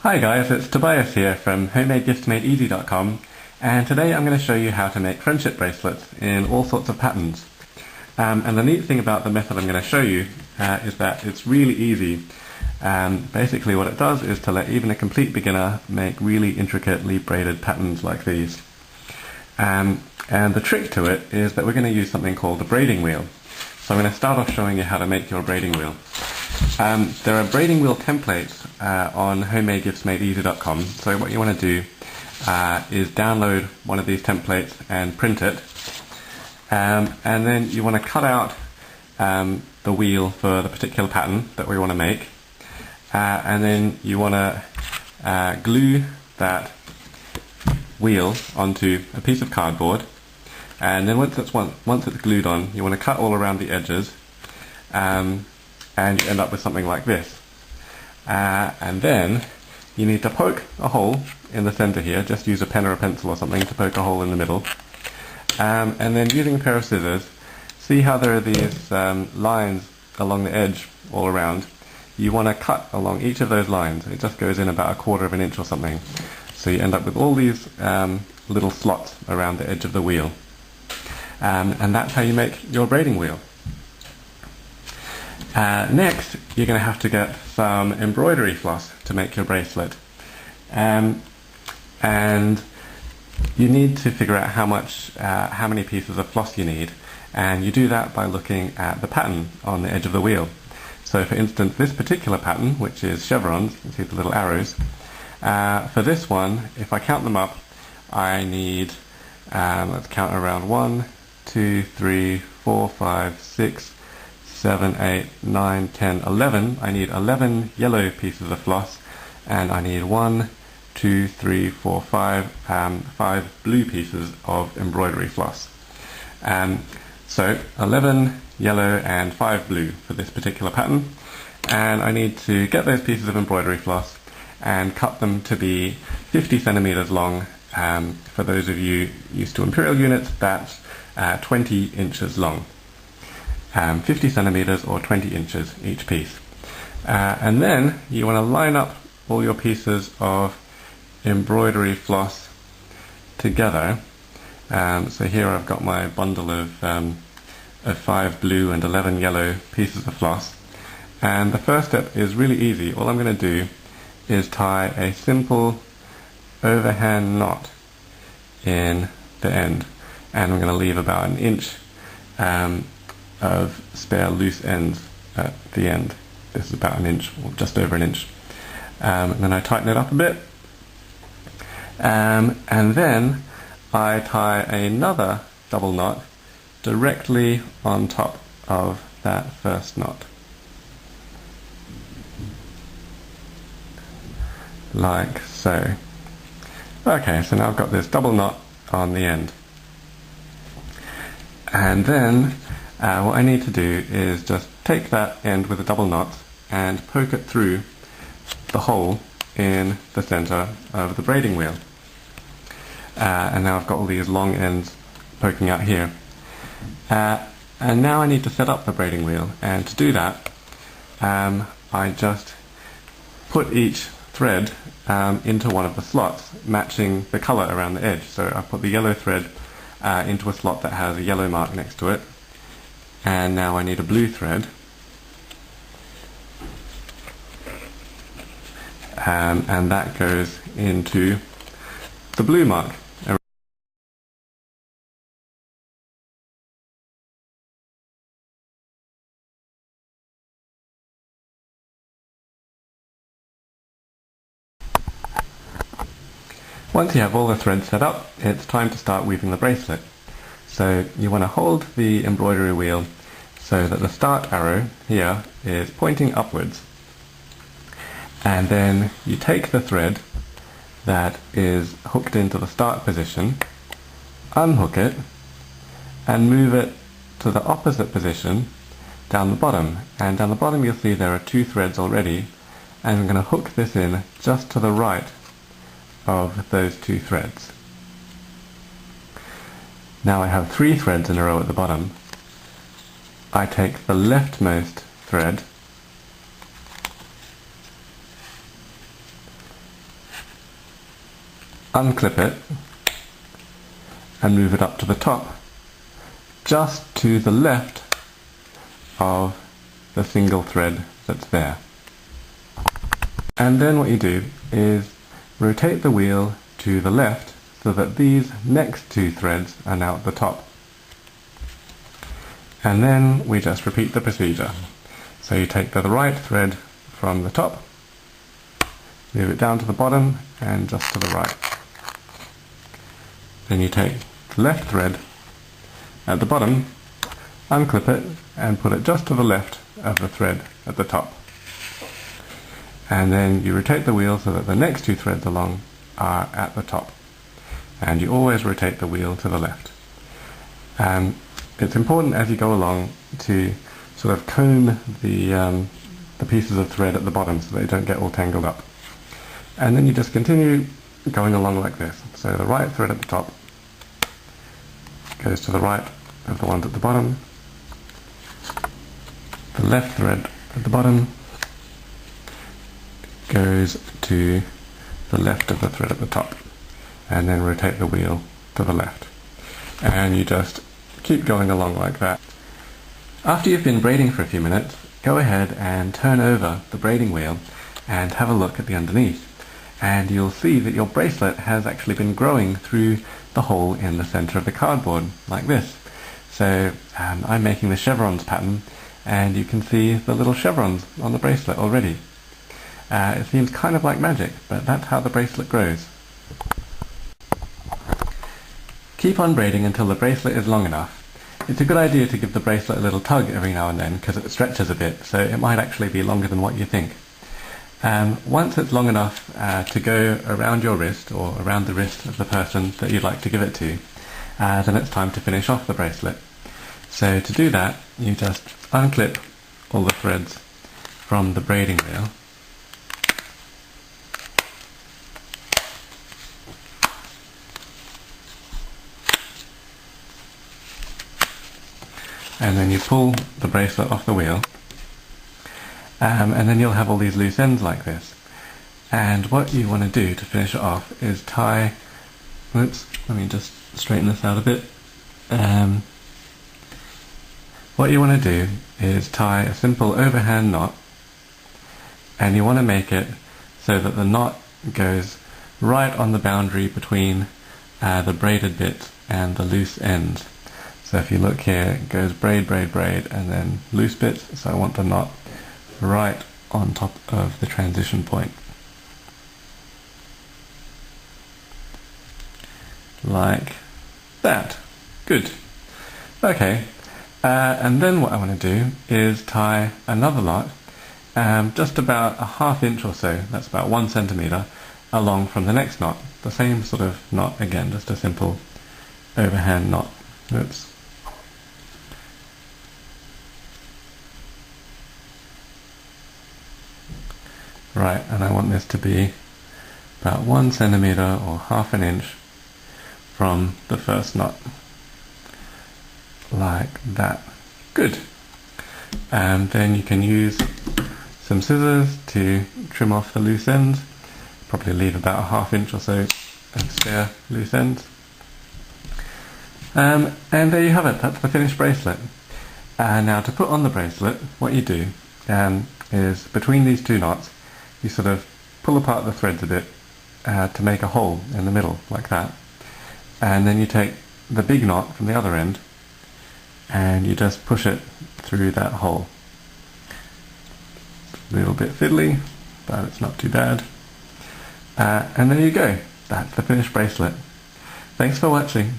Hi guys, it's Tobias here from homemadegiftsmadeeasy.com, and today I'm going to show you how to make friendship bracelets in all sorts of patterns. And the neat thing about the method I'm going to show you is that it's really easy. Basically what it does is to let even a complete beginner make really intricately braided patterns like these. And the trick to it is that we're going to use something called the braiding wheel. So I'm going to start off showing you how to make your braiding wheel. There are braiding wheel templates on homemadegiftsmadeeasy.com, so what you want to do is download one of these templates and print it, and then you want to cut out the wheel for the particular pattern that we want to make, and then you want to glue that wheel onto a piece of cardboard, and then once it's glued on, you want to cut all around the edges, and you end up with something like this. And then you need to poke a hole in the center here. Just use a pen or a pencil or something to poke a hole in the middle. And then using a pair of scissors, see how there are these lines along the edge all around. You want to cut along each of those lines. It just goes in about 1/4 of an inch or something. So you end up with all these little slots around the edge of the wheel. And that's how you make your braiding wheel. Next, you're going to have to get some embroidery floss to make your bracelet. And you need to figure out how many pieces of floss you need. And you do that by looking at the pattern on the edge of the wheel. So for instance, this particular pattern, which is chevrons, you can see the little arrows. For this one, if I count them up, I need, let's count around 1, 2, 3, 4, 5, 6, 7, 8, 9, 10, 11. I need 11 yellow pieces of floss, and I need 1, 2, 3, 4, 5, 5 blue pieces of embroidery floss. So 11 yellow and 5 blue for this particular pattern, and I need to get those pieces of embroidery floss and cut them to be 50 centimeters long. For those of you used to imperial units, that's 20 inches long. 50 centimeters or 20 inches each piece. And then you want to line up all your pieces of embroidery floss together. So here I've got my bundle of 5 blue and 11 yellow pieces of floss. And the first step is really easy. All I'm going to do is tie a simple overhand knot in the end. And I'm going to leave about 1 inch of spare loose ends at the end. This is about 1 inch, or just over 1 inch. And then I tighten it up a bit, and then I tie another double knot directly on top of that first knot, like so. Okay, so now I've got this double knot on the end, and then what I need to do is just take that end with a double knot and poke it through the hole in the center of the braiding wheel. And now I've got all these long ends poking out here. And now I need to set up the braiding wheel, and to do that I just put each thread into one of the slots matching the color around the edge. So I put the yellow thread into a slot that has a yellow mark next to it. And now I need a blue thread, and that goes into the blue mark. Once you have all the threads set up, it's time to start weaving the bracelet. So you want to hold the embroidery wheel so that the start arrow here is pointing upwards. And then you take the thread that is hooked into the start position, unhook it, and move it to the opposite position down the bottom. And down the bottom you'll see there are 2 threads already, and I'm going to hook this in just to the right of those 2 threads. Now I have 3 threads in a row at the bottom. I take the leftmost thread unclip it and move it up to the top, just to the left of the single thread that's there. And then what you do is rotate the wheel to the left so that these next two threads are now at the top. And then we just repeat the procedure. So you take the right thread from the top, move it down to the bottom and just to the right. Then you take the left thread at the bottom, unclip it and put it just to the left of the thread at the top. And then you rotate the wheel so that the next two threads along are at the top. And you always rotate the wheel to the left. It's important as you go along to sort of comb the pieces of thread at the bottom so they don't get all tangled up. And then you just continue going along like this. So the right thread at the top goes to the right of the ones at the bottom. The left thread at the bottom goes to the left of the thread at the top. And then rotate the wheel to the left. And you just keep going along like that. After you've been braiding for a few minutes, go ahead and turn over the braiding wheel and have a look at the underneath. And you'll see that your bracelet has actually been growing through the hole in the center of the cardboard, like this. So I'm making the chevrons pattern, and you can see the little chevrons on the bracelet already. It seems kind of like magic, but that's how the bracelet grows. Keep on braiding until the bracelet is long enough. It's a good idea to give the bracelet a little tug every now and then because it stretches a bit, so it might actually be longer than what you think. Once it's long enough to go around your wrist or around the wrist of the person that you'd like to give it to, then it's time to finish off the bracelet. So to do that, you just unclip all the threads from the braiding wheel. And then you pull the bracelet off the wheel, and then you'll have all these loose ends like this. And what you want to do to finish it off is tie, let me just straighten this out a bit. What you want to do is tie a simple overhand knot, and you want to make it so that the knot goes right on the boundary between the braided bit and the loose ends. So if you look here, it goes braid, braid, braid, and then loose bits. So I want the knot right on top of the transition point. Like that. Good. Okay. And then what I want to do is tie another knot, just about a ½ inch or so, that's about 1 centimeter, along from the next knot. The same sort of knot again, just a simple overhand knot. Oops. Right, and I want this to be about 1 centimeter or ½ an inch from the first knot. Like that. Good. And then you can use some scissors to trim off the loose ends. Probably leave about a ½ inch or so and spare loose ends. And there you have it, that's the finished bracelet. Now to put on the bracelet, what you do is between these two knots, you sort of pull apart the threads a bit to make a hole in the middle, like that. And then you take the big knot from the other end and you just push it through that hole. A little bit fiddly, but it's not too bad. And there you go, that's the finished bracelet. Thanks for watching.